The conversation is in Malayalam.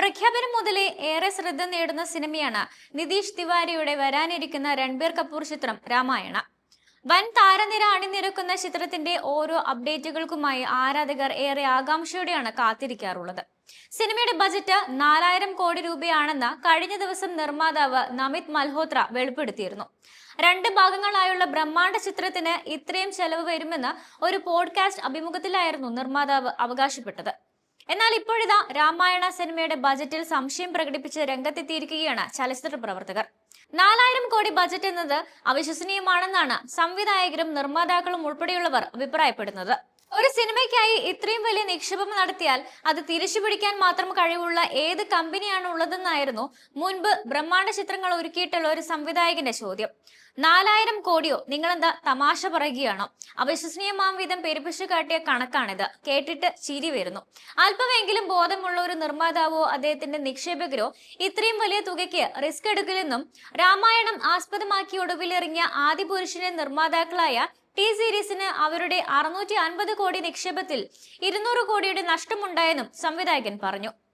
പ്രഖ്യാപനം മുതലേ ഏറെ ശ്രദ്ധ നേടുന്ന സിനിമയാണ് നിതീഷ് തിവാരിയുടെ വരാനിരിക്കുന്ന രൺബീർ കപൂർ ചിത്രം രാമായണ. വൻ താരനിര അണിനിരക്കുന്ന ചിത്രത്തിന്റെ ഓരോ അപ്ഡേറ്റുകൾക്കുമായി ആരാധകർ ഏറെ ആകാംക്ഷയോടെയാണ് കാത്തിരിക്കാറുള്ളത്. സിനിമയുടെ ബജറ്റ് 4000 കോടി രൂപയാണെന്ന് കഴിഞ്ഞ ദിവസം നിർമ്മാതാവ് നമിത് മൽഹോത്ര വെളിപ്പെടുത്തിയിരുന്നു. 2 ഭാഗങ്ങളായുള്ള ബ്രഹ്മാണ്ഡ ചിത്രത്തിന് ഇത്രയും ചെലവ് വരുമെന്ന് ഒരു പോഡ്കാസ്റ്റ് അഭിമുഖത്തിലായിരുന്നു നിർമ്മാതാവ് അവകാശപ്പെട്ടത്. എന്നാൽ ഇപ്പോഴിതാ രാമായണ സിനിമയുടെ ബജറ്റിൽ സംശയം പ്രകടിപ്പിച്ച് രംഗത്തെത്തിയിരിക്കുകയാണ് ചലച്ചിത്ര പ്രവർത്തകർ. 4000 കോടി ബജറ്റ് എന്നത് അവിശ്വസനീയമാണെന്നാണ് സംവിധായകരും നിർമ്മാതാക്കളും ഉൾപ്പെടെയുള്ളവർ അഭിപ്രായപ്പെടുന്നത്. ഒരു സിനിമയ്ക്കായി ഇത്രയും വലിയ നിക്ഷേപം നടത്തിയാൽ അത് തിരിച്ചുപിടിക്കാൻ മാത്രം കഴിവുള്ള ഏത് കമ്പനിയാണ് ഉള്ളതെന്നായിരുന്നു മുൻപ് ബ്രഹ്മാണ്ഡ ചിത്രങ്ങൾ ഒരുക്കിയിട്ടുള്ള ഒരു സംവിധായകന്റെ ചോദ്യം. 4000 കോടിയോ, നിങ്ങളെന്താ തമാശ പറയുകയാണോ? അവിശ്വസനീയമാം വിധം പെരുപ്പിച്ചു കാട്ടിയ കണക്കാണിത്. കേട്ടിട്ട് ചിരി വരുന്നു. അല്പമെങ്കിലും ബോധമുള്ള ഒരു നിർമ്മാതാവോ അദ്ദേഹത്തിന്റെ നിക്ഷേപകരോ ഇത്രയും വലിയ തുകയ്ക്ക് റിസ്ക് എടുക്കില്ലെന്നും രാമായണം ആസ്പദമാക്കി ഒടുവിലിറങ്ങിയ ആദിപുരുഷന്റെ നിർമ്മാതാക്കളായ ടി സീരീസിന് അവരുടെ 650 കോടി നിക്ഷേപത്തിൽ 200 കോടിയുടെ നഷ്ടമുണ്ടായെന്നും സംവിധായകൻ പറഞ്ഞു.